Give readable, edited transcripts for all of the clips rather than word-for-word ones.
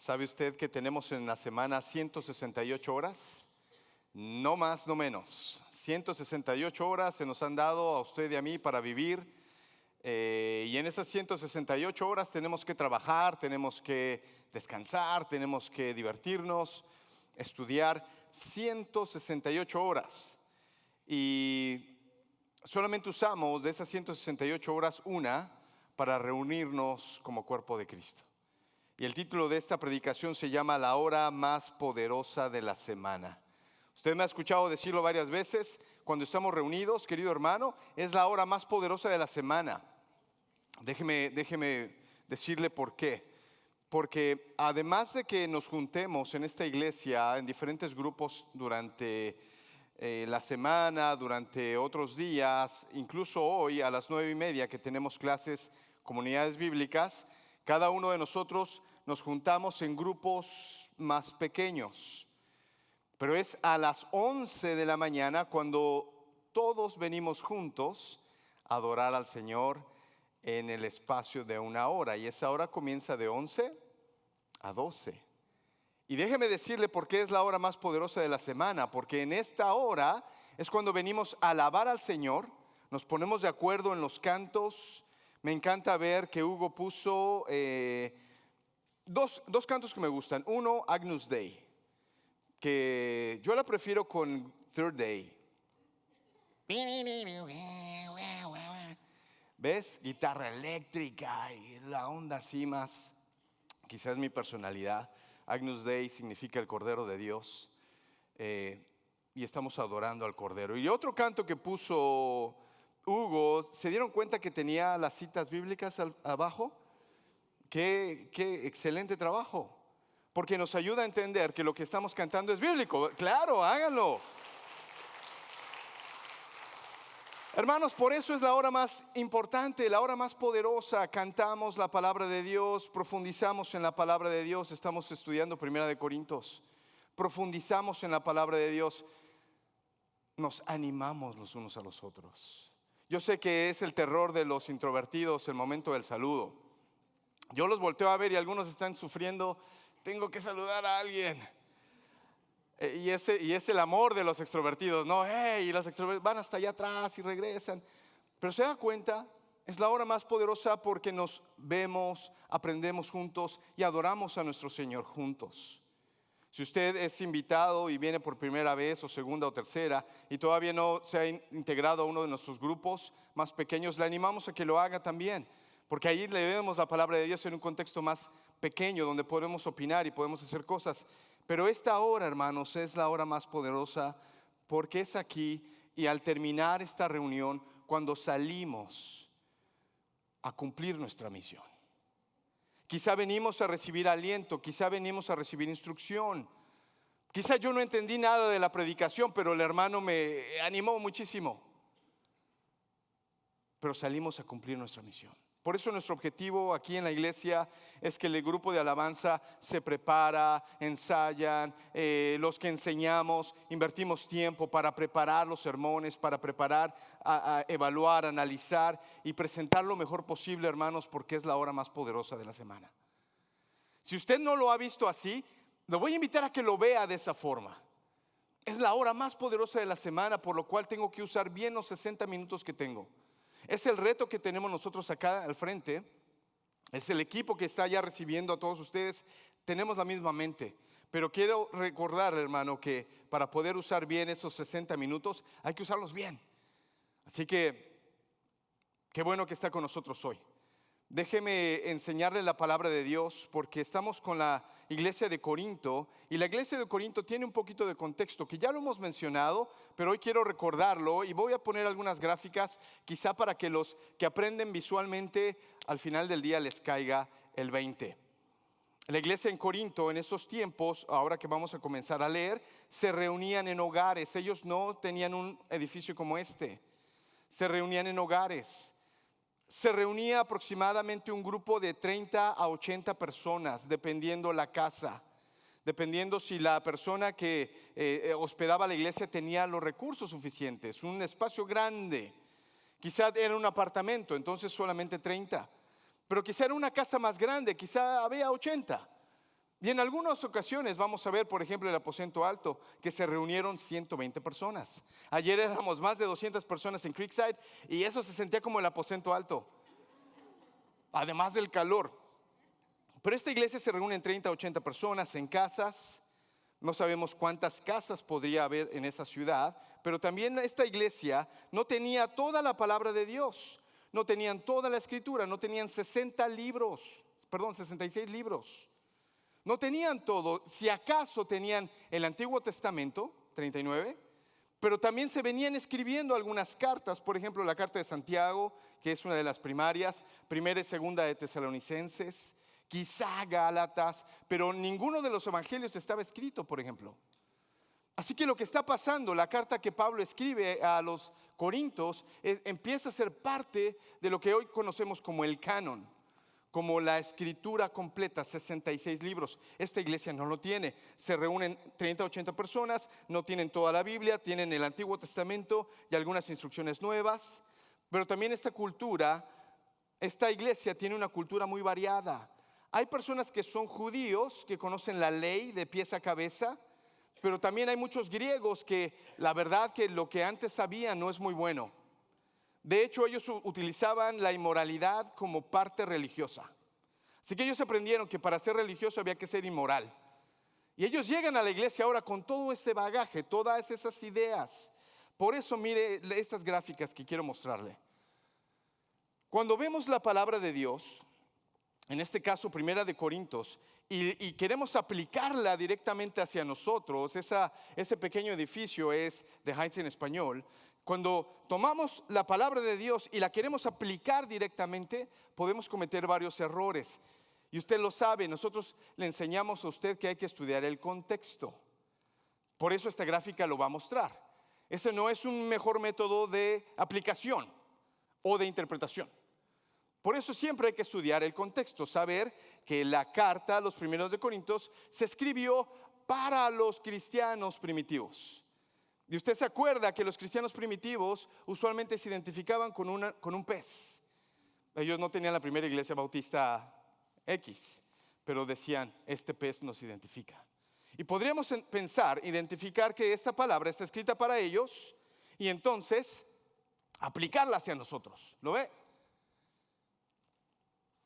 ¿Sabe usted que tenemos en la semana 168 horas? No más, no menos. 168 horas se nos han dado a usted y a mí para vivir. Y en esas 168 horas tenemos que trabajar, tenemos que descansar, tenemos que divertirnos, estudiar. 168 horas. Y solamente usamos de esas 168 horas una para reunirnos como cuerpo de Cristo. Y el título de esta predicación se llama La hora más poderosa de la semana. Usted me ha escuchado decirlo varias veces. Cuando estamos reunidos, querido hermano, es la hora más poderosa de la semana. Déjeme decirle por qué. Porque además de que nos juntemos en esta iglesia en diferentes grupos durante la semana, durante otros días, incluso hoy a las 9:30 que tenemos clases, comunidades bíblicas, cada uno de nosotros nos juntamos en grupos más pequeños. Pero es a las 11 de la mañana cuando todos venimos juntos a adorar al Señor en el espacio de una hora. Y esa hora comienza de 11 a 12. Y déjeme decirle por qué es la hora más poderosa de la semana. Porque en esta hora es cuando venimos a alabar al Señor. Nos ponemos de acuerdo en los cantos. Me encanta ver que Hugo puso dos cantos que me gustan. Uno, Agnus Dei, que yo la prefiero con Third Day. ¿Ves? Guitarra eléctrica y la onda así más, quizás mi personalidad. Agnus Dei significa el Cordero de Dios, y estamos adorando al Cordero. Y otro canto que puso Hugo, ¿se dieron cuenta que tenía las citas bíblicas abajo? Qué excelente trabajo, porque nos ayuda a entender que lo que estamos cantando es bíblico. Claro, háganlo. Hermanos, por eso es la hora más importante, la hora más poderosa. Cantamos la palabra de Dios, profundizamos en la palabra de Dios. Estamos estudiando Primera de Corintios. Profundizamos en la palabra de Dios. Nos animamos los unos a los otros. Yo sé que es el terror de los introvertidos el momento del saludo. Yo los volteo a ver y algunos están sufriendo. Tengo que saludar a alguien. Y es el amor de los extrovertidos, ¿no? Y los extrovertidos van hasta allá atrás y regresan. Pero se da cuenta, es la hora más poderosa porque nos vemos, aprendemos juntos y adoramos a nuestro Señor juntos. Si usted es invitado y viene por primera vez o segunda o tercera y todavía no se ha integrado a uno de nuestros grupos más pequeños, le animamos a que lo haga también. Porque ahí le vemos la palabra de Dios en un contexto más pequeño donde podemos opinar y podemos hacer cosas. Pero esta hora, hermanos, es la hora más poderosa porque es aquí y al terminar esta reunión, cuando salimos a cumplir nuestra misión. Quizá venimos a recibir aliento, quizá venimos a recibir instrucción. Quizá yo no entendí nada de la predicación, pero el hermano me animó muchísimo. Pero salimos a cumplir nuestra misión. Por eso nuestro objetivo aquí en la iglesia es que el grupo de alabanza se prepara, ensayan, los que enseñamos, invertimos tiempo para preparar los sermones, para preparar, a evaluar, analizar y presentar lo mejor posible, hermanos, porque es la hora más poderosa de la semana. Si usted no lo ha visto así, lo voy a invitar a que lo vea de esa forma. Es la hora más poderosa de la semana, por lo cual tengo que usar bien los 60 minutos que tengo. Es el reto que tenemos nosotros acá al frente. Es el equipo que está ya recibiendo a todos ustedes. Tenemos la misma mente. Pero quiero recordar, hermano, que para poder usar bien esos 60 minutos hay que usarlos bien. Así que, qué bueno que está con nosotros hoy. Déjeme enseñarle la palabra de Dios porque estamos con la iglesia de Corinto y la iglesia de Corinto tiene un poquito de contexto que ya lo hemos mencionado, pero hoy quiero recordarlo y voy a poner algunas gráficas quizá para que los que aprenden visualmente al final del día les caiga el 20. La iglesia en Corinto en esos tiempos, ahora que vamos a comenzar a leer, se reunían en hogares. Ellos no tenían un edificio como este, se reunían en hogares. Se reunía aproximadamente un grupo de 30 a 80 personas, dependiendo la casa, dependiendo si la persona que hospedaba la iglesia tenía los recursos suficientes, un espacio grande. Quizá era un apartamento, entonces solamente 30. Pero quizá era una casa más grande, quizá había 80. Y en algunas ocasiones vamos a ver, por ejemplo, el aposento alto, que se reunieron 120 personas. Ayer éramos más de 200 personas en Creekside y eso se sentía como el aposento alto, además del calor. Pero esta iglesia se reúne en 30 a 80 personas en casas. No sabemos cuántas casas podría haber en esa ciudad, pero también esta iglesia no tenía toda la palabra de Dios, no tenían toda la escritura, no tenían 66 libros. No tenían todo, si acaso tenían el Antiguo Testamento, 39, pero también se venían escribiendo algunas cartas, por ejemplo la carta de Santiago, que es una de las primarias, primera y segunda de Tesalonicenses, quizá Gálatas, pero ninguno de los evangelios estaba escrito, por ejemplo. Así que lo que está pasando, la carta que Pablo escribe a los Corintios, empieza a ser parte de lo que hoy conocemos como el canon, como la escritura completa, 66 libros. Esta iglesia no lo tiene. Se reúnen 30 a 80 personas, no tienen toda la Biblia, tienen el Antiguo Testamento y algunas instrucciones nuevas. Pero también esta iglesia tiene una cultura muy variada. Hay personas que son judíos, que conocen la ley de pies a cabeza, pero también hay muchos griegos que la verdad que lo que antes sabían no es muy bueno. De hecho, ellos utilizaban la inmoralidad como parte religiosa. Así que ellos aprendieron que para ser religioso había que ser inmoral. Y ellos llegan a la iglesia ahora con todo ese bagaje, todas esas ideas. Por eso mire estas gráficas que quiero mostrarle. Cuando vemos la palabra de Dios, en este caso Primera de Corintios, y queremos aplicarla directamente hacia nosotros, ese pequeño edificio es de Heights en español. Cuando tomamos la palabra de Dios y la queremos aplicar directamente, podemos cometer varios errores. Y usted lo sabe, nosotros le enseñamos a usted que hay que estudiar el contexto. Por eso esta gráfica lo va a mostrar. Ese no es un mejor método de aplicación o de interpretación. Por eso siempre hay que estudiar el contexto, saber que la carta a los primeros de Corintios se escribió para los cristianos primitivos. Y usted se acuerda que los cristianos primitivos usualmente se identificaban con un pez. Ellos no tenían la primera iglesia bautista X, pero decían, este pez nos identifica. Y podríamos identificar que esta palabra está escrita para ellos y entonces aplicarla hacia nosotros. ¿Lo ve?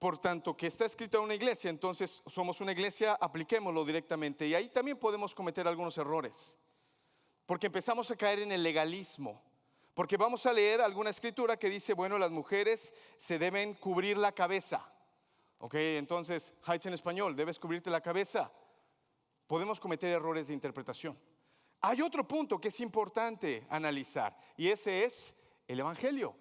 Por tanto, que está escrita en una iglesia, entonces somos una iglesia, apliquémoslo directamente. Y ahí también podemos cometer algunos errores. Porque empezamos a caer en el legalismo. Porque vamos a leer alguna escritura que dice, bueno, las mujeres se deben cubrir la cabeza. Ok, entonces, Heights en español, debes cubrirte la cabeza. Podemos cometer errores de interpretación. Hay otro punto que es importante analizar, y ese es el evangelio.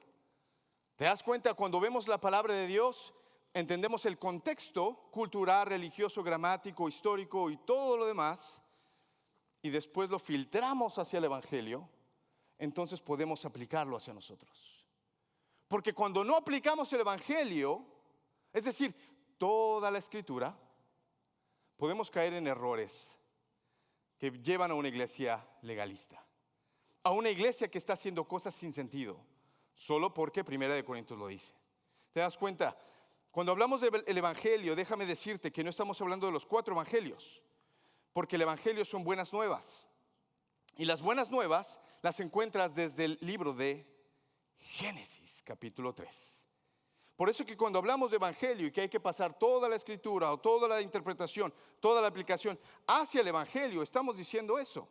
¿Te das cuenta? Cuando vemos la palabra de Dios, entendemos el contexto cultural, religioso, gramático, histórico y todo lo demás, y después lo filtramos hacia el evangelio, entonces podemos aplicarlo hacia nosotros. Porque cuando no aplicamos el evangelio, es decir, toda la escritura, podemos caer en errores que llevan a una iglesia legalista, a una iglesia que está haciendo cosas sin sentido, solo porque Primera de Corintios lo dice. ¿Te das cuenta? Cuando hablamos del evangelio, déjame decirte que no estamos hablando de los 4 evangelios, porque el evangelio son buenas nuevas. Y las buenas nuevas las encuentras desde el libro de Génesis, capítulo 3. Por eso que cuando hablamos de evangelio y que hay que pasar toda la escritura o toda la interpretación, toda la aplicación hacia el evangelio, estamos diciendo eso.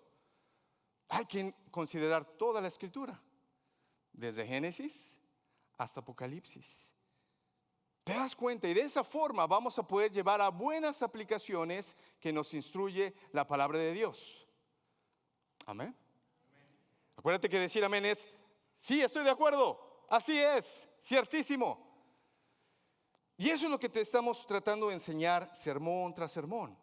Hay que considerar toda la escritura, desde Génesis hasta Apocalipsis. ¿Te das cuenta? Y de esa forma vamos a poder llevar a buenas aplicaciones que nos instruye la palabra de Dios. Amén. Acuérdate que decir amén es, sí, estoy de acuerdo, así es, ciertísimo. Y eso es lo que te estamos tratando de enseñar sermón tras sermón.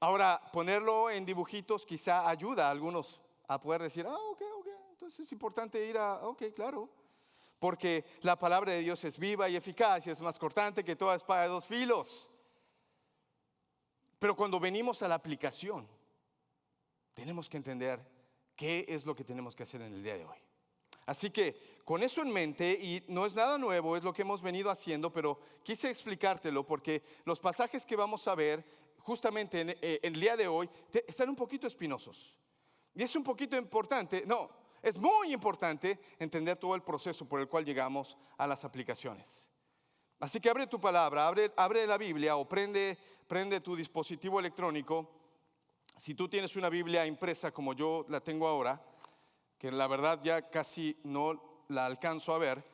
Ahora, ponerlo en dibujitos quizá ayuda a algunos a poder decir, ok, entonces es importante ir ok, claro. Porque la palabra de Dios es viva y eficaz y es más cortante que toda espada de 2 filos. Pero cuando venimos a la aplicación, tenemos que entender qué es lo que tenemos que hacer en el día de hoy. Así que con eso en mente, y no es nada nuevo, es lo que hemos venido haciendo, pero quise explicártelo porque los pasajes que vamos a ver justamente en el día de hoy están un poquito espinosos. Y es un poquito importante, no, es muy importante entender todo el proceso por el cual llegamos a las aplicaciones. Así que abre tu palabra, abre la Biblia o prende tu dispositivo electrónico. Si tú tienes una Biblia impresa como yo la tengo ahora, que la verdad ya casi no la alcanzo a ver,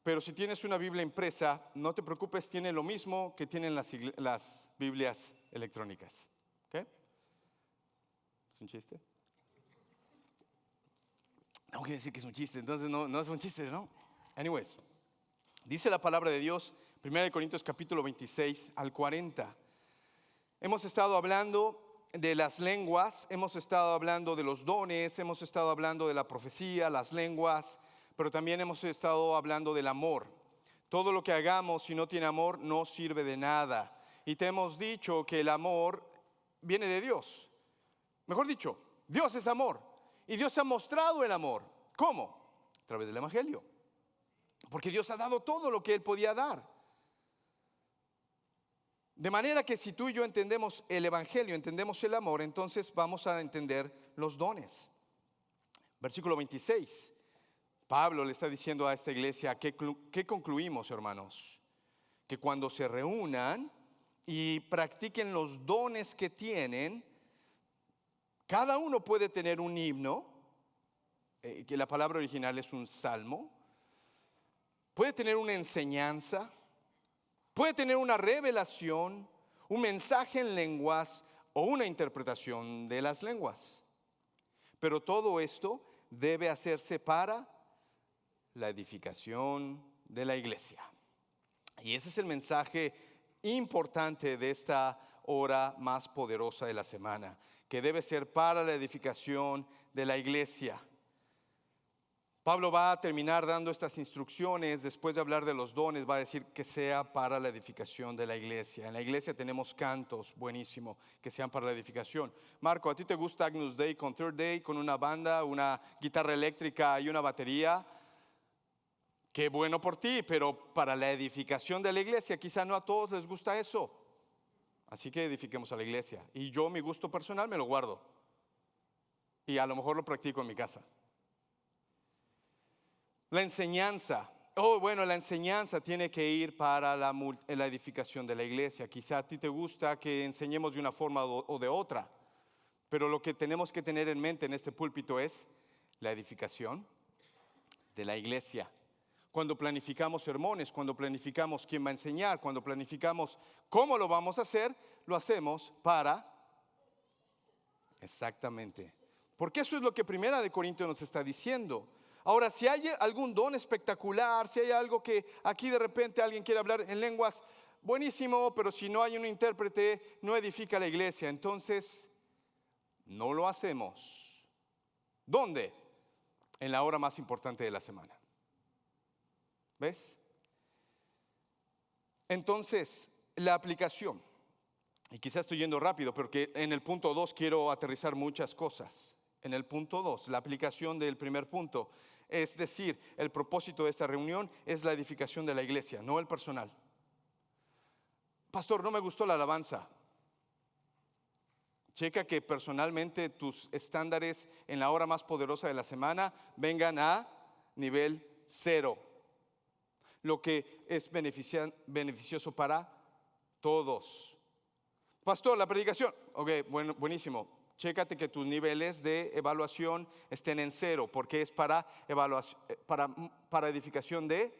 pero si tienes una Biblia impresa, no te preocupes, tiene lo mismo que tienen las Biblias electrónicas. ¿Ok? ¿Es un chiste? Tengo que decir que es un chiste, entonces no es un chiste, ¿no? Anyways, dice la palabra de Dios, 1 Corintios capítulo 26 al 40. Hemos estado hablando de las lenguas, hemos estado hablando de los dones, hemos estado hablando de la profecía, las lenguas, pero también hemos estado hablando del amor. Todo lo que hagamos si no tiene amor no sirve de nada. Y te hemos dicho que el amor viene de Dios. Mejor dicho, Dios es amor. Y Dios ha mostrado el amor. ¿Cómo? A través del Evangelio. Porque Dios ha dado todo lo que Él podía dar. De manera que si tú y yo entendemos el Evangelio, entendemos el amor, entonces vamos a entender los dones. Versículo 26. Pablo le está diciendo a esta iglesia, ¿qué concluimos, hermanos? Que cuando se reúnan y practiquen los dones que tienen, cada uno puede tener un himno, que la palabra original es un salmo, puede tener una enseñanza, puede tener una revelación, un mensaje en lenguas o una interpretación de las lenguas. Pero todo esto debe hacerse para la edificación de la iglesia. Y ese es el mensaje importante de esta hora más poderosa de la semana, que debe ser para la edificación de la iglesia. Pablo va a terminar dando estas instrucciones, después de hablar de los dones, va a decir que sea para la edificación de la iglesia. En la iglesia tenemos cantos, buenísimo, que sean para la edificación. Marco, ¿a ti te gusta Agnus Dei con Third Day, con una banda, una guitarra eléctrica y una batería? Qué bueno por ti, pero para la edificación de la iglesia, quizá no a todos les gusta eso. Así que edifiquemos a la iglesia. Y yo, mi gusto personal, me lo guardo. Y a lo mejor lo practico en mi casa. La enseñanza. La enseñanza tiene que ir para la edificación de la iglesia. Quizá a ti te gusta que enseñemos de una forma o de otra. Pero lo que tenemos que tener en mente en este púlpito es la edificación de la iglesia. Cuando planificamos sermones, cuando planificamos quién va a enseñar, cuando planificamos cómo lo vamos a hacer, lo hacemos para... Exactamente. Porque eso es lo que Primera de Corintios nos está diciendo. Ahora, si hay algún don espectacular, si hay algo que aquí de repente alguien quiere hablar en lenguas, buenísimo, pero si no hay un intérprete, no edifica la iglesia. Entonces, no lo hacemos. ¿Dónde? En la hora más importante de la semana. ¿Ves? Entonces, la aplicación. Y quizás estoy yendo rápido, porque en el punto 2 quiero aterrizar muchas cosas. En el punto 2, la aplicación del primer punto. Es decir, el propósito de esta reunión es la edificación de la iglesia, no el personal. Pastor, no me gustó la alabanza. Checa que personalmente tus estándares en la hora más poderosa de la semana vengan a nivel 0. Lo que es beneficioso para todos. Pastor, la predicación. Ok, buenísimo. Chécate que tus niveles de evaluación estén en 0, porque es para evaluación, para edificación de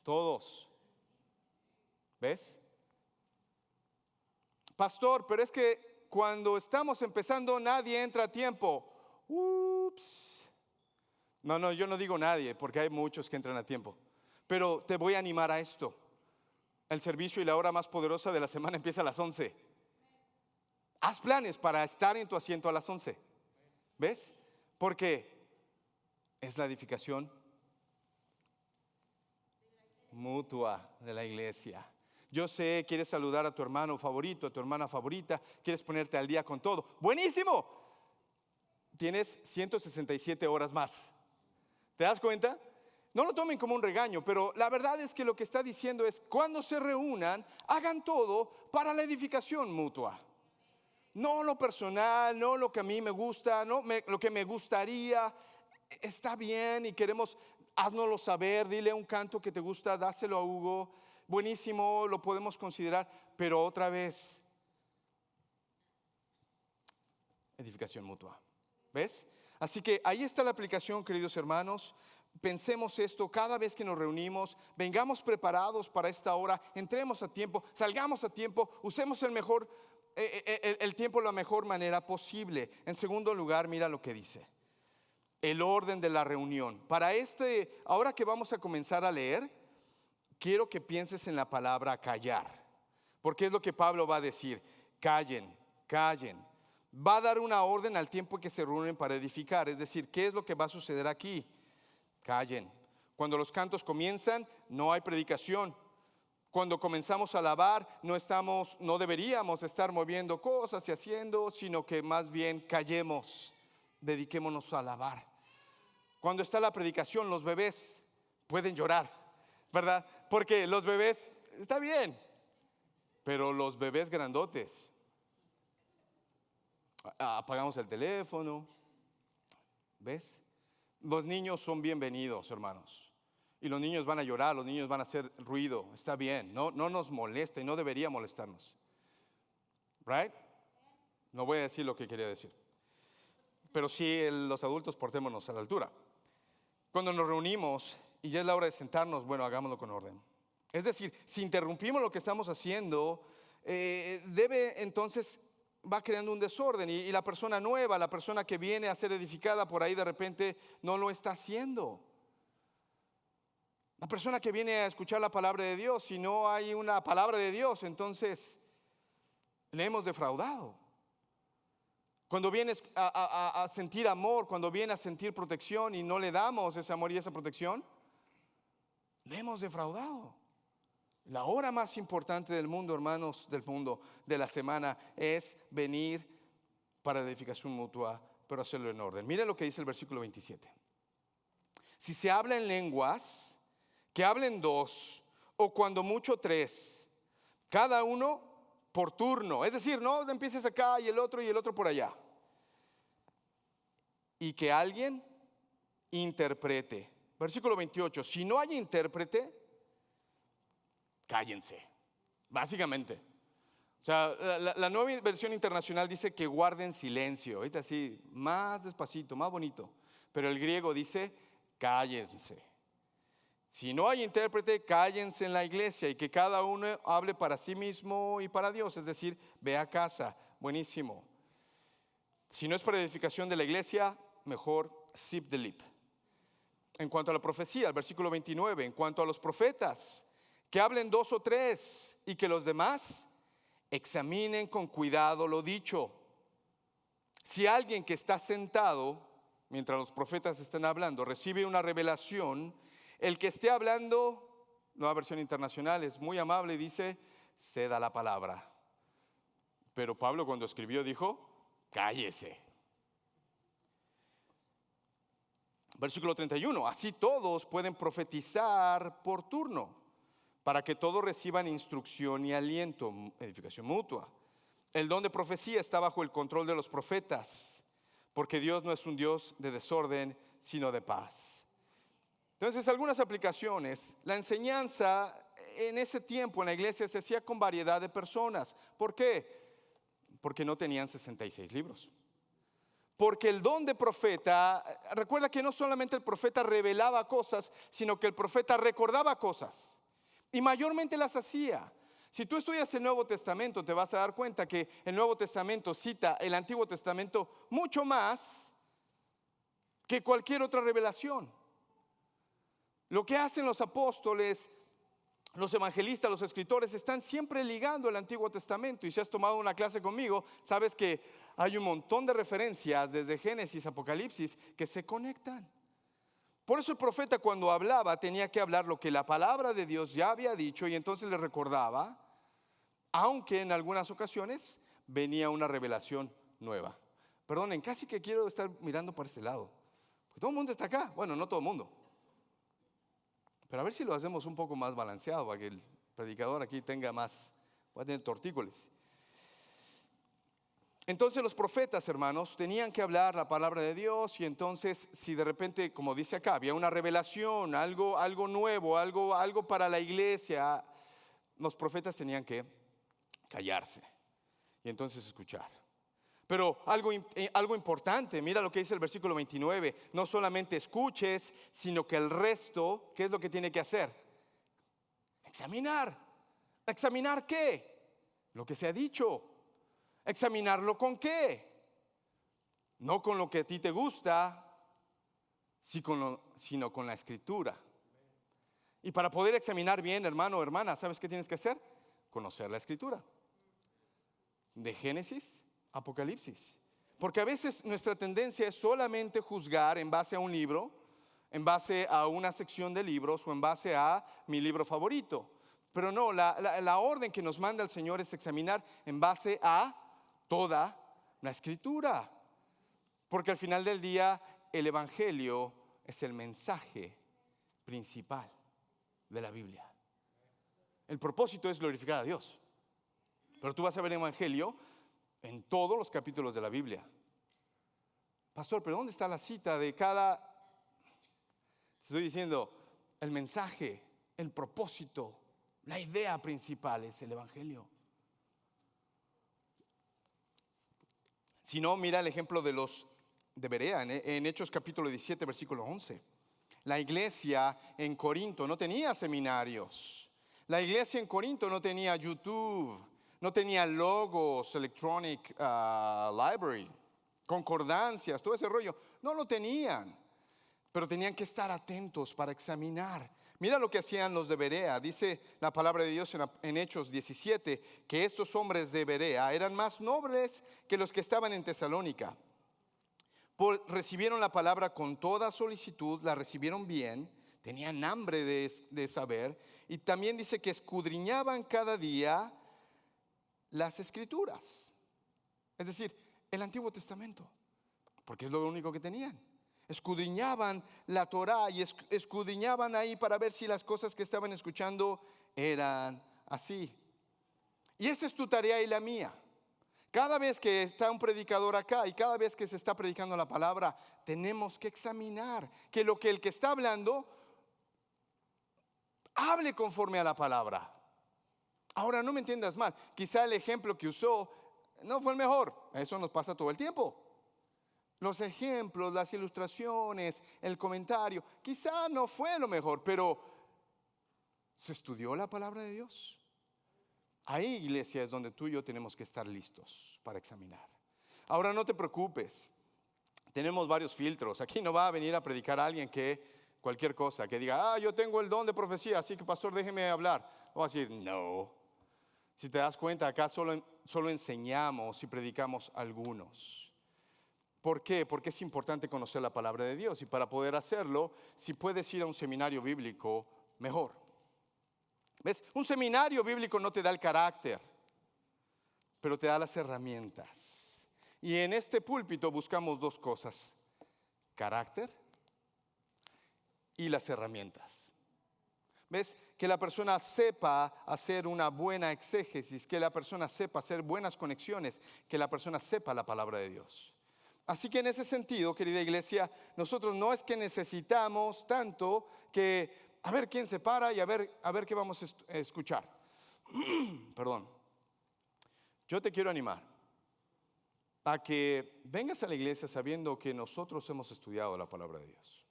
todos. ¿Ves? Pastor, pero es que cuando estamos empezando nadie entra a tiempo. Ups. No, yo no digo nadie, porque hay muchos que entran a tiempo. Pero te voy a animar a esto. El servicio y la hora más poderosa de la semana empieza a las 11. Haz planes para estar en tu asiento a las 11. ¿Ves? Porque es la edificación mutua de la iglesia. Yo sé, quieres saludar a tu hermano favorito, a tu hermana favorita, quieres ponerte al día con todo. ¡Buenísimo! Tienes 167 horas más. ¿Te das cuenta? No lo tomen como un regaño, pero la verdad es que lo que está diciendo es, cuando se reúnan, hagan todo para la edificación mutua. No lo personal, no lo que a mí me gusta, lo que me gustaría. Está bien y queremos, háznoslo saber, dile un canto que te gusta, dáselo a Hugo. Buenísimo, lo podemos considerar, pero otra vez, edificación mutua. ¿Ves? Así que ahí está la aplicación, queridos hermanos. Pensemos esto cada vez que nos reunimos, vengamos preparados para esta hora, entremos a tiempo, salgamos a tiempo, usemos el tiempo de la mejor manera posible. En segundo lugar, mira lo que dice, el orden de la reunión. Ahora que vamos a comenzar a leer, quiero que pienses en la palabra callar, porque es lo que Pablo va a decir, callen, callen. Va a dar una orden al tiempo que se reúnen para edificar, es decir, ¿qué es lo que va a suceder aquí? Callen. Cuando los cantos comienzan, no hay predicación. Cuando comenzamos a alabar, no deberíamos estar moviendo cosas y haciendo, sino que más bien callemos, dediquémonos a alabar. Cuando está la predicación, los bebés pueden llorar, ¿verdad? Porque los bebés, está bien, pero los bebés grandotes, apagamos el teléfono, ¿ves? Los niños son bienvenidos, hermanos. Y los niños van a llorar, los niños van a hacer ruido. Está bien, no nos molesta y no debería molestarnos. Right? No voy a decir lo que quería decir. Pero sí, los adultos portémonos a la altura. Cuando nos reunimos y ya es la hora de sentarnos, bueno, hagámoslo con orden. Es decir, si interrumpimos lo que estamos haciendo, entonces va creando un desorden y la persona nueva, la persona que viene a ser edificada por ahí de repente no lo está haciendo. La persona que viene a escuchar la palabra de Dios, si no hay una palabra de Dios, entonces le hemos defraudado. Cuando vienes a sentir amor, cuando viene a sentir protección y no le damos ese amor y esa protección, le hemos defraudado. La hora más importante del mundo, hermanos, de la semana, es venir para la edificación mutua, pero hacerlo en orden. Mira lo que dice el versículo 27. Si se habla en lenguas, que hablen dos, o cuando mucho tres, cada uno por turno. Es decir, no empieces acá y el otro por allá. Y que alguien interprete. Versículo 28. Si no hay intérprete, cállense, básicamente. O sea, la nueva versión internacional dice que guarden silencio. Ahorita así, más despacito, más bonito. Pero el griego dice, cállense. Si no hay intérprete, cállense en la iglesia y que cada uno hable para sí mismo y para Dios. Es decir, ve a casa, buenísimo. Si no es para edificación de la iglesia, mejor zip the lip. En cuanto a la profecía, el versículo 29, en cuanto a los profetas, que hablen dos o tres y que los demás examinen con cuidado lo dicho. Si alguien que está sentado, mientras los profetas están hablando, recibe una revelación, el que esté hablando, nueva versión internacional, es muy amable y dice, ceda la palabra. Pero Pablo cuando escribió dijo, cállese. Versículo 31, así todos pueden profetizar por turno, para que todos reciban instrucción y aliento, edificación mutua. El don de profecía está bajo el control de los profetas, porque Dios no es un Dios de desorden, sino de paz. Entonces, algunas aplicaciones. La enseñanza en ese tiempo en la iglesia se hacía con variedad de personas. ¿Por qué? Porque no tenían 66 libros. Porque el don de profeta, recuerda que no solamente el profeta revelaba cosas, sino que el profeta recordaba cosas. Y mayormente las hacía. Si tú estudias el Nuevo Testamento, te vas a dar cuenta que el Nuevo Testamento cita el Antiguo Testamento mucho más que cualquier otra revelación. Lo que hacen los apóstoles, los evangelistas, los escritores, están siempre ligando el Antiguo Testamento. Y si has tomado una clase conmigo, sabes que hay un montón de referencias desde Génesis, Apocalipsis, que se conectan. Por eso el profeta cuando hablaba tenía que hablar lo que la palabra de Dios ya había dicho y entonces le recordaba, aunque en algunas ocasiones venía una revelación nueva. Perdonen, casi que quiero estar mirando para este lado, porque todo el mundo está acá. Bueno, no todo el mundo. Pero a ver si lo hacemos un poco más balanceado para que el predicador aquí tenga más, va a tener tortícolis. Entonces los profetas, hermanos, tenían que hablar la palabra de Dios, y entonces si de repente, como dice acá, había una revelación, algo nuevo, algo para la iglesia, los profetas tenían que callarse y entonces escuchar. Pero algo importante, mira lo que dice el versículo 29, no solamente escuches, sino que el resto, ¿qué es lo que tiene que hacer? Examinar. ¿Examinar qué? Lo que se ha dicho. ¿Examinarlo con qué? No con lo que a ti te gusta, sino con la Escritura. Y para poder examinar bien, hermano o hermana, ¿sabes qué tienes que hacer? Conocer la Escritura. De Génesis, Apocalipsis. Porque a veces nuestra tendencia es solamente juzgar en base a un libro, en base a una sección de libros o en base a mi libro favorito. Pero no, la orden que nos manda el Señor es examinar en base a toda la Escritura. Porque al final del día el Evangelio es el mensaje principal de la Biblia. El propósito es glorificar a Dios. Pero tú vas a ver el Evangelio en todos los capítulos de la Biblia. Pastor, ¿pero dónde está la cita de cada? Te estoy diciendo, el mensaje, el propósito, la idea principal es el Evangelio. Si no, mira el ejemplo de Berea, en Hechos capítulo 17, versículo 11. La iglesia en Corinto no tenía seminarios. La iglesia en Corinto no tenía YouTube, no tenía Logos, Electronic Library, concordancias, todo ese rollo. No lo tenían, pero tenían que estar atentos para examinar. Mira lo que hacían los de Berea. Dice la palabra de Dios en Hechos 17, que estos hombres de Berea eran más nobles que los que estaban en Tesalónica. Recibieron la palabra con toda solicitud, la recibieron bien, tenían hambre de saber, y también dice que escudriñaban cada día las Escrituras, es decir, el Antiguo Testamento, porque es lo único que tenían. Escudriñaban la Torá y escudriñaban ahí para ver si las cosas que estaban escuchando eran así. Y esa es tu tarea y la mía. Cada vez que está un predicador acá y cada vez que se está predicando la palabra, tenemos que examinar que el que está hablando hable conforme a la palabra. Ahora, no me entiendas mal, quizá el ejemplo que usó no fue el mejor. Eso nos pasa todo el tiempo. Los ejemplos, las ilustraciones, el comentario, quizá no fue lo mejor, pero ¿se estudió la palabra de Dios? Ahí, iglesia, es donde tú y yo tenemos que estar listos para examinar. Ahora, no te preocupes, tenemos varios filtros. Aquí no va a venir a predicar a alguien que cualquier cosa, que diga, yo tengo el don de profecía, así que pastor, déjeme hablar. O decir, no. Si te das cuenta, acá solo enseñamos y predicamos algunos. ¿Por qué? Porque es importante conocer la palabra de Dios, y para poder hacerlo, si puedes ir a un seminario bíblico, mejor. ¿Ves? Un seminario bíblico no te da el carácter, pero te da las herramientas. Y en este púlpito buscamos dos cosas: carácter y las herramientas. ¿Ves? Que la persona sepa hacer una buena exégesis, que la persona sepa hacer buenas conexiones, que la persona sepa la palabra de Dios. Así que en ese sentido, querida iglesia, nosotros no es que necesitamos tanto que a ver quién se para y a ver qué vamos a escuchar. Perdón. Yo te quiero animar a que vengas a la iglesia sabiendo que nosotros hemos estudiado la palabra de Dios,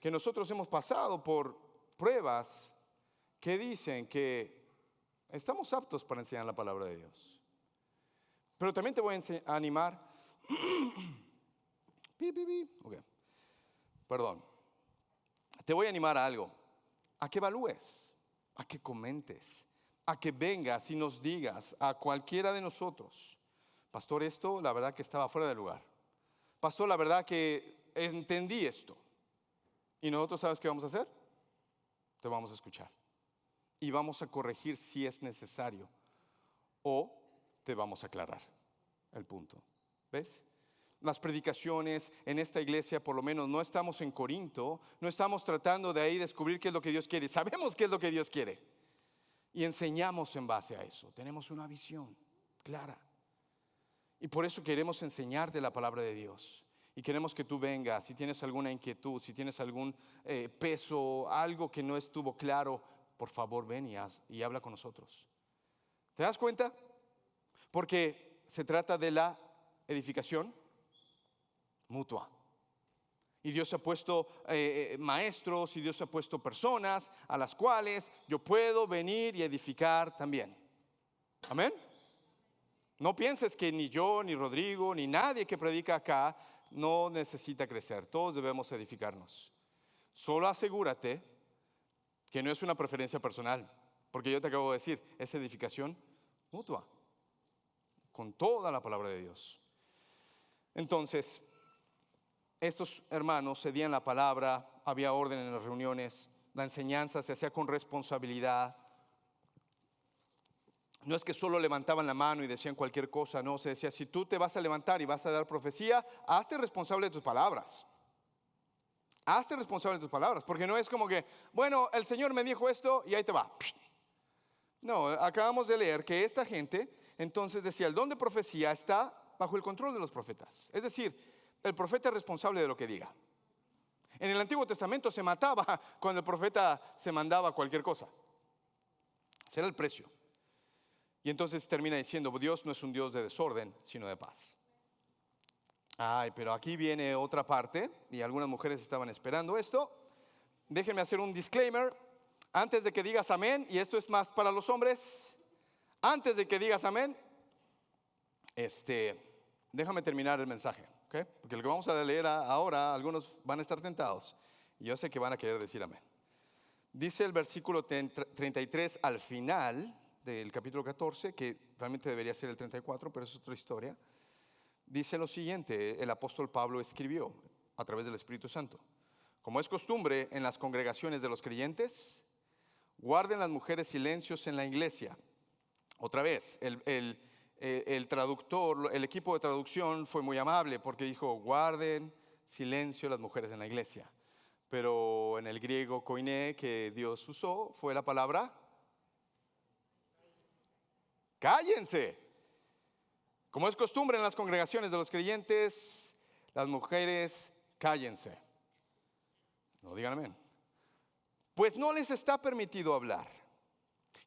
que nosotros hemos pasado por pruebas que dicen que estamos aptos para enseñar la palabra de Dios. Pero también te voy a animar. Okay. Perdón. Te voy a animar a algo: a que evalúes, a que comentes, a que vengas y nos digas a cualquiera de nosotros, pastor, esto la verdad que estaba fuera de lugar. Pastor, la verdad que entendí esto. Y nosotros, ¿sabes qué vamos a hacer? Te vamos a escuchar y vamos a corregir si es necesario, o te vamos a aclarar el punto. ¿Ves? las predicaciones en esta iglesia, por lo menos no estamos en Corinto, no estamos tratando de ahí descubrir qué es lo que Dios quiere. Sabemos qué es lo que Dios quiere y enseñamos en base a eso. Tenemos una visión clara y por eso queremos enseñarte la palabra de Dios y queremos que tú vengas. Si tienes alguna inquietud, si tienes algún peso, algo que no estuvo claro, por favor ven y habla con nosotros. ¿Te das cuenta? Porque se trata de la edificación mutua. Y Dios ha puesto maestros y Dios ha puesto personas a las cuales yo puedo venir y edificar también. Amén. No pienses que ni yo, ni Rodrigo, ni nadie que predica acá no necesita crecer. Todos debemos edificarnos. Solo asegúrate que no es una preferencia personal, porque yo te acabo de decir, es edificación mutua, con toda la palabra de Dios. Entonces, estos hermanos cedían la palabra, había orden en las reuniones, la enseñanza se hacía con responsabilidad. No es que solo levantaban la mano y decían cualquier cosa, no, se decía, si tú te vas a levantar y vas a dar profecía, hazte responsable de tus palabras. Hazte responsable de tus palabras, porque no es como que, bueno, el Señor me dijo esto y ahí te va. No, acabamos de leer que esta gente, entonces decía, el don de profecía está bajo el control de los profetas. Es decir, el profeta es responsable de lo que diga. En el Antiguo Testamento se mataba cuando el profeta se mandaba cualquier cosa. Ese era el precio. Y entonces termina diciendo, Dios no es un Dios de desorden, sino de paz. Ay, pero aquí viene otra parte, y algunas mujeres estaban esperando esto. Déjenme hacer un disclaimer, antes de que digas amén, y esto es más para los hombres, antes de que digas amén, déjame terminar el mensaje, ¿ok? Porque lo que vamos a leer ahora, algunos van a estar tentados, y yo sé que van a querer decir amén. Dice el versículo 33 al final del capítulo 14, que realmente debería ser el 34, pero es otra historia. Dice lo siguiente, el apóstol Pablo escribió a través del Espíritu Santo. Como es costumbre en las congregaciones de los creyentes, guarden las mujeres silencios en la iglesia. Otra vez, el traductor, el equipo de traducción fue muy amable porque dijo, guarden silencio las mujeres en la iglesia. Pero en el griego koiné que Dios usó fue la palabra cállense. Como es costumbre en las congregaciones de los creyentes, las mujeres cállense. No digan amén. Pues no les está permitido hablar.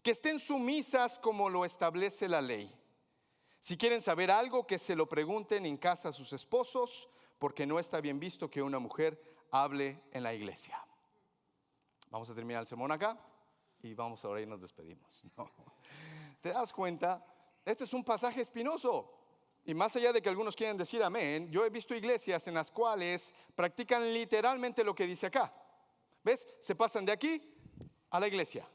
Que estén sumisas como lo establece la ley. Si quieren saber algo, que se lo pregunten en casa a sus esposos, porque no está bien visto que una mujer hable en la iglesia. Vamos a terminar el sermón acá y vamos ahora y nos despedimos. No. ¿Te das cuenta? Este es un pasaje espinoso. Y más allá de que algunos quieran decir amén, yo he visto iglesias en las cuales practican literalmente lo que dice acá. ¿Ves? Se pasan de aquí a la iglesia.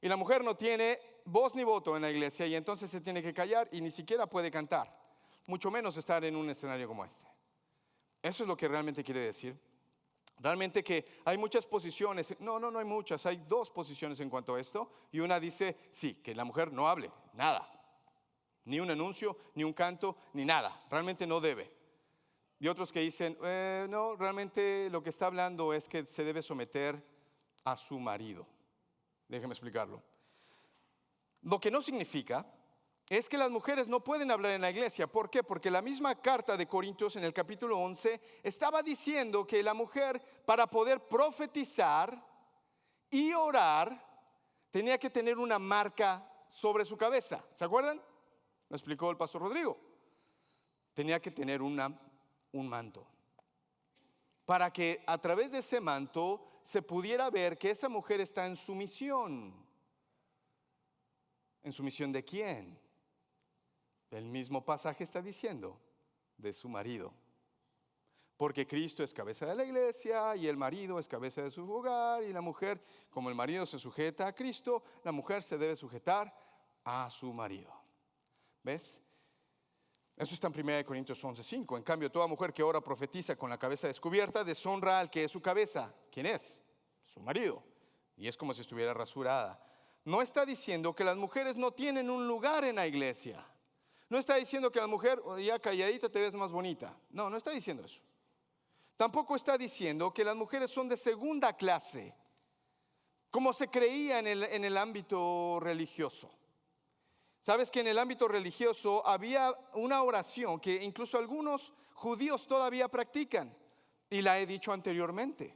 Y la mujer no tiene voz ni voto en la iglesia y entonces se tiene que callar y ni siquiera puede cantar. Mucho menos estar en un escenario como este. Eso es lo que realmente quiere decir. Realmente que hay muchas posiciones. No hay muchas. Hay dos posiciones en cuanto a esto. Y una dice, sí, que la mujer no hable, nada. Ni un anuncio, ni un canto, ni nada. Realmente no debe. Y otros que dicen, no, realmente lo que está hablando es que se debe someter a su marido. Déjeme explicarlo. Lo que no significa es que las mujeres no pueden hablar en la iglesia. ¿Por qué? Porque la misma carta de Corintios en el capítulo 11 estaba diciendo que la mujer, para poder profetizar y orar, tenía que tener una marca sobre su cabeza. ¿Se acuerdan? Lo explicó el pastor Rodrigo. Tenía que tener un manto. Para que a través de ese manto se pudiera ver que esa mujer está en sumisión. ¿En sumisión de quién? El mismo pasaje está diciendo, de su marido. Porque Cristo es cabeza de la iglesia y el marido es cabeza de su hogar. Y la mujer, como el marido se sujeta a Cristo, la mujer se debe sujetar a su marido. ¿Ves? Eso está en 1 Corintios 11:5. En cambio, toda mujer que ora profetiza con la cabeza descubierta deshonra al que es su cabeza. ¿Quién es? Su marido. Y es como si estuviera rasurada. No está diciendo que las mujeres no tienen un lugar en la iglesia. No está diciendo que la mujer, ya calladita te ves más bonita. No, no está diciendo eso. Tampoco está diciendo que las mujeres son de segunda clase, como se creía en el ámbito religioso. Sabes que en el ámbito religioso había una oración que incluso algunos judíos todavía practican, y la he dicho anteriormente.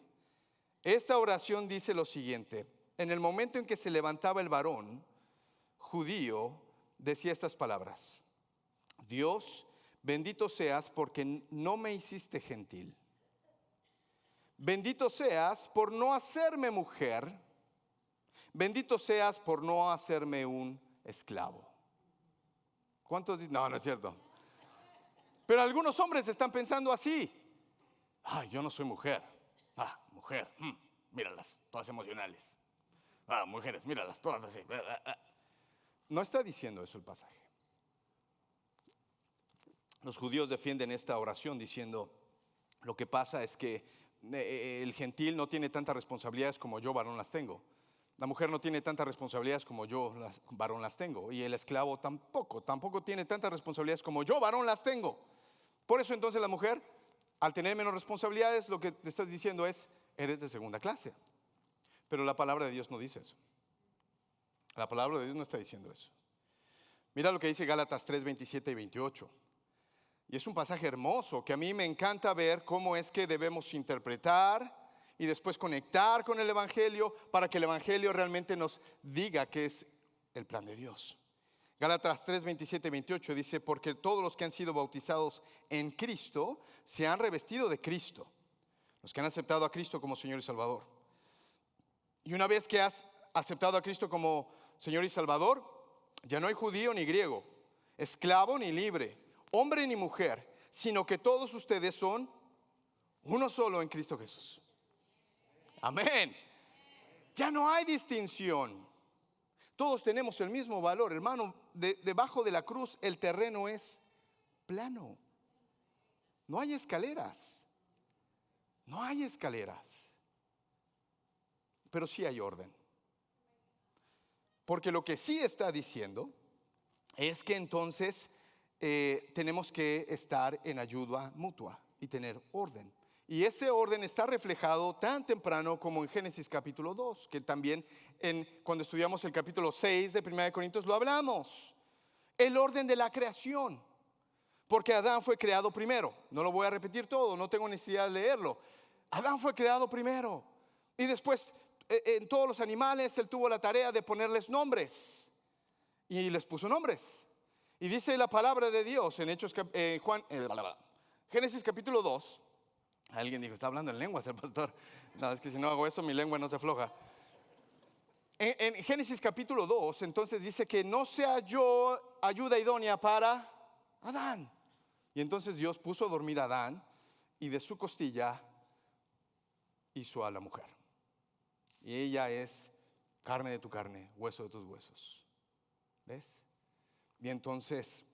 Esta oración dice lo siguiente: en el momento en que se levantaba el varón judío, decía estas palabras: Dios, bendito seas porque no me hiciste gentil. Bendito seas por no hacerme mujer. Bendito seas por no hacerme un esclavo. ¿Cuántos dicen? No, no es cierto. Pero algunos hombres están pensando así: ay, yo no soy mujer. Mujer, míralas, todas emocionales. Mujeres, míralas, todas así. No está diciendo eso el pasaje. Los judíos defienden esta oración diciendo: lo que pasa es que el gentil no tiene tantas responsabilidades como yo, varón, las tengo. La mujer no tiene tantas responsabilidades como yo, varón, las tengo. Y el esclavo tampoco tiene tantas responsabilidades como yo, varón, las tengo. Por eso entonces la mujer, al tener menos responsabilidades, lo que te estás diciendo es: eres de segunda clase. Pero la palabra de Dios no dice eso. La palabra de Dios no está diciendo eso. Mira lo que dice Gálatas 3, 27 y 28. Y es un pasaje hermoso que a mí me encanta ver cómo es que debemos interpretar y después conectar con el Evangelio para que el Evangelio realmente nos diga qué es el plan de Dios. Gálatas 3, 27 y 28 dice: porque todos los que han sido bautizados en Cristo se han revestido de Cristo. Los que han aceptado a Cristo como Señor y Salvador. Y una vez que has aceptado a Cristo como Señor y Salvador, ya no hay judío ni griego, esclavo ni libre, hombre ni mujer, sino que todos ustedes son uno solo en Cristo Jesús. Amén. Ya no hay distinción. Todos tenemos el mismo valor, hermano. Debajo de la cruz el terreno es plano. No hay escaleras. No hay escaleras. Pero sí hay orden. Porque lo que sí está diciendo es que entonces tenemos que estar en ayuda mutua y tener orden. Y ese orden está reflejado tan temprano como en Génesis capítulo 2, que también cuando estudiamos el capítulo 6 de 1 Corintios lo hablamos. El orden de la creación. Porque Adán fue creado primero. No lo voy a repetir todo, no tengo necesidad de leerlo. Adán fue creado primero. Y después en todos los animales él tuvo la tarea de ponerles nombres. Y les puso nombres. Y dice la palabra de Dios en Génesis capítulo 2. Alguien dijo: está hablando en lenguas el pastor. No, es que si no hago eso mi lengua no se afloja. En Génesis capítulo 2 entonces dice que no se halló ayuda idónea para Adán. Y entonces Dios puso a dormir a Adán y de su costilla hizo a la mujer. Y ella es carne de tu carne, hueso de tus huesos. ¿Ves? Y entonces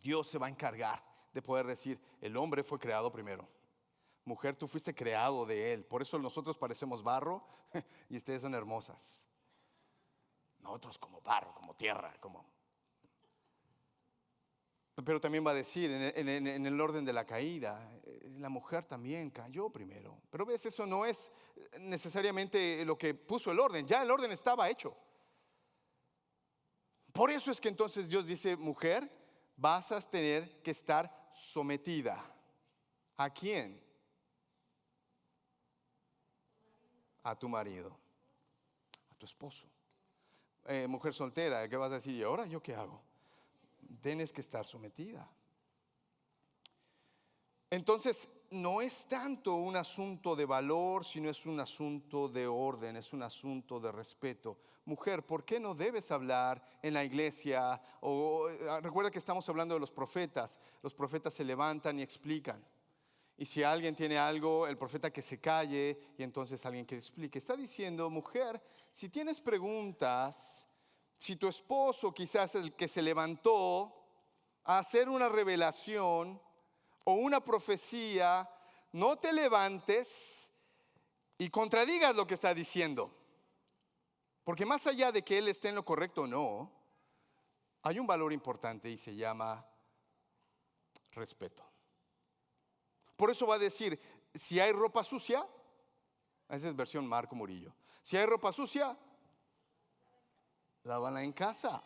Dios se va a encargar de poder decir: el hombre fue creado primero. Mujer, tú fuiste creado de él. Por eso nosotros parecemos barro y ustedes son hermosas. Nosotros como barro, como tierra, como... Pero también va a decir en el orden de la caída, la mujer también cayó primero. Pero ves, eso no es necesariamente lo que puso el orden. Ya el orden estaba hecho. Por eso es que entonces Dios dice: mujer, vas a tener que estar sometida. ¿A quién? A tu marido, a tu esposo. Mujer soltera, ¿qué vas a decir? ¿Y ahora yo qué hago? Tienes que estar sometida. Entonces no es tanto un asunto de valor, sino es un asunto de orden, es un asunto de respeto. Mujer, ¿por qué no debes hablar en la iglesia? Recuerda que estamos hablando de los profetas. Los profetas se levantan y explican. Y si alguien tiene algo, el profeta que se calle y entonces alguien que explique. Está diciendo: mujer, si tienes preguntas, si tu esposo quizás el que se levantó a hacer una revelación o una profecía, no te levantes y contradigas lo que está diciendo. Porque más allá de que él esté en lo correcto o no, Hay un valor importante y se llama respeto. Por eso va a decir, si hay ropa sucia, esa es versión Marco Murillo, si hay ropa sucia, lávala en casa.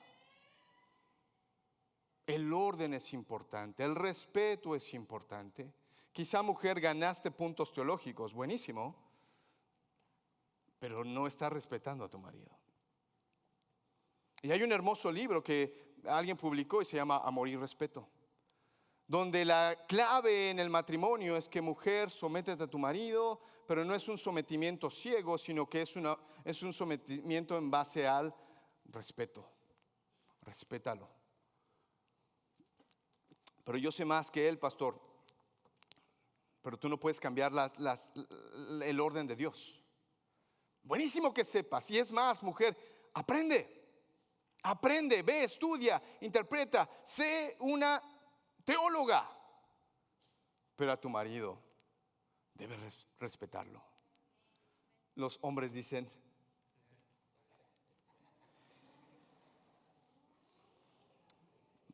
El orden es importante, el respeto es importante. Quizá, mujer, ganaste puntos teológicos, buenísimo, pero no estás respetando a tu marido. Y hay un hermoso libro que alguien publicó y se llama Amor y Respeto, donde la clave en el matrimonio es que, mujer, sométete a tu marido, pero no es un sometimiento ciego, sino que es un sometimiento en base al respeto. Respétalo. Pero yo sé más que él, pastor. Pero tú no puedes cambiar el orden de Dios. Buenísimo que sepas. Y es más, mujer, aprende. Aprende, ve, estudia, interpreta. Sé una teóloga. Pero a tu marido debes respetarlo. Los hombres dicen,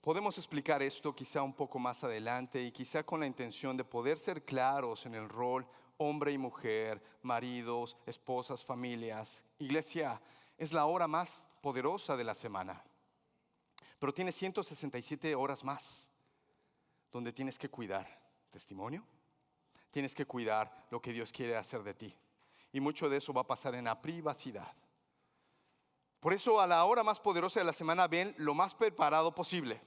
podemos explicar esto quizá un poco más adelante y quizá con la intención de poder ser claros en el rol hombre y mujer, maridos, esposas, familias. Iglesia, es la hora más poderosa de la semana, pero tienes 167 horas más donde tienes que cuidar testimonio, tienes que cuidar lo que Dios quiere hacer de ti, y mucho de eso va a pasar en la privacidad. Por eso, a la hora más poderosa de la semana, ven lo más preparado posible.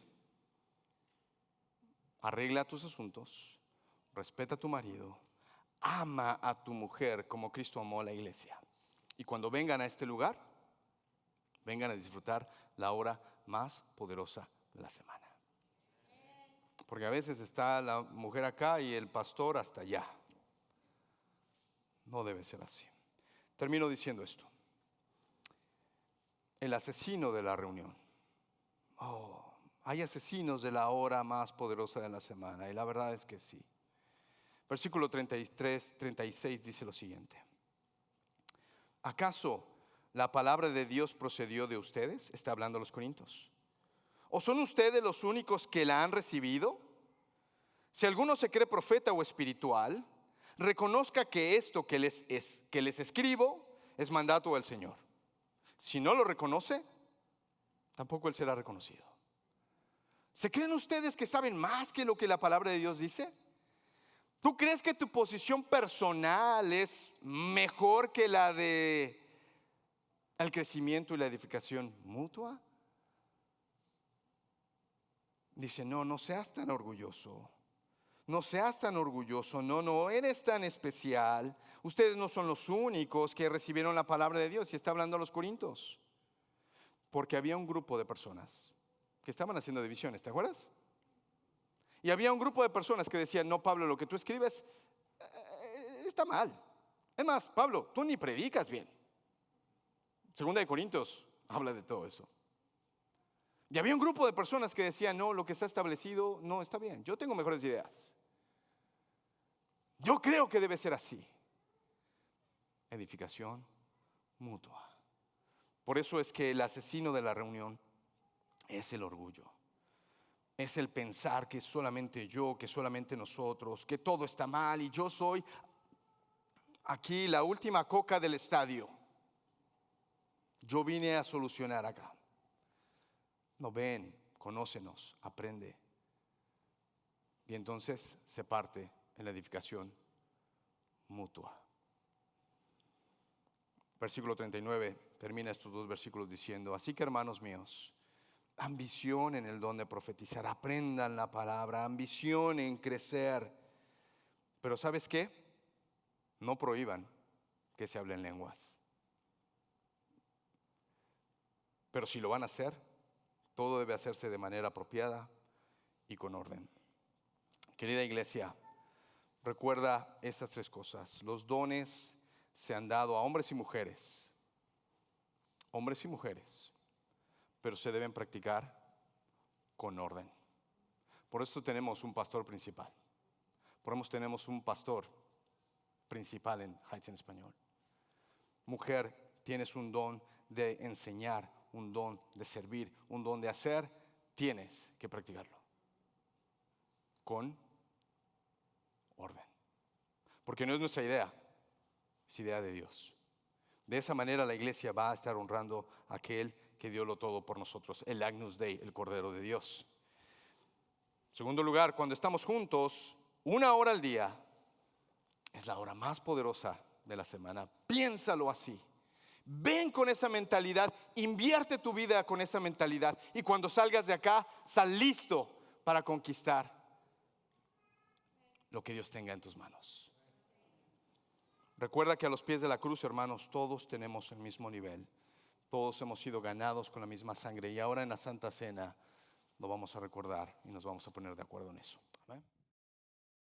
Arregla tus asuntos, respeta a tu marido, ama a tu mujer como Cristo amó a la iglesia. Y cuando vengan a este lugar, vengan a disfrutar la hora más poderosa de la semana. Porque a veces está la mujer acá y el pastor hasta allá. No debe ser así. Termino diciendo esto. El asesino de la reunión. Hay asesinos de la hora más poderosa de la semana, y la verdad es que sí. Versículo 33, 36 dice lo siguiente. ¿Acaso la palabra de Dios procedió de ustedes? Está hablando a los corintios. ¿O son ustedes los únicos que la han recibido? Si alguno se cree profeta o espiritual, reconozca que esto que les escribo es mandato del Señor. Si no lo reconoce, tampoco él será reconocido. ¿Se creen ustedes que saben más que lo que la palabra de Dios dice? ¿Tú crees que tu posición personal es mejor que la de el crecimiento y la edificación mutua? Dice, no seas tan orgulloso. No seas tan orgulloso, no eres tan especial. Ustedes no son los únicos que recibieron la palabra de Dios. Y está hablando a los corintios. Porque había un grupo de personas que estaban haciendo divisiones, ¿te acuerdas? Y había un grupo de personas que decían, no, Pablo, lo que tú escribes está mal. Es más, Pablo, tú ni predicas bien. Segunda de Corintios habla de todo eso. Y había un grupo de personas que decían, no, lo que está establecido no está bien. Yo tengo mejores ideas. Yo creo que debe ser así. Edificación mutua. Por eso es que el asesino de la reunión es el orgullo. Es el pensar que solamente yo, que solamente nosotros, que todo está mal y yo soy aquí la última coca del estadio. Yo vine a solucionar acá. No, ven, conócenos, aprende. Y entonces se parte en la edificación mutua. Versículo 39, termina estos dos versículos diciendo, así que, hermanos míos, ambición en el don de profetizar, aprendan la palabra, ambición en crecer. Pero ¿sabes qué? No prohíban que se hablen lenguas. Pero si lo van a hacer, todo debe hacerse de manera apropiada y con orden. Querida iglesia, recuerda estas tres cosas. Los dones se han dado a hombres y mujeres. Hombres y mujeres. Pero se deben practicar con orden. Por eso tenemos un pastor principal. Por eso tenemos un pastor principal en Heights en español. Mujer, tienes un don de enseñar, un don de servir, un don de hacer tienes que practicarlo con orden. Porque no es nuestra idea, es idea de Dios. De esa manera la iglesia va a estar honrando a aquel que dio lo todo por nosotros, el Agnus Dei, el Cordero de Dios. En segundo lugar, cuando estamos juntos, 1 hora al día es la hora más poderosa de la semana. Piénsalo así. Ven con esa mentalidad, invierte tu vida con esa mentalidad y cuando salgas de acá, sal listo para conquistar lo que Dios tenga en tus manos. Recuerda que a los pies de la cruz, hermanos, todos tenemos el mismo nivel. Todos hemos sido ganados con la misma sangre y ahora en la Santa Cena lo vamos a recordar y nos vamos a poner de acuerdo en eso. ¿Amén?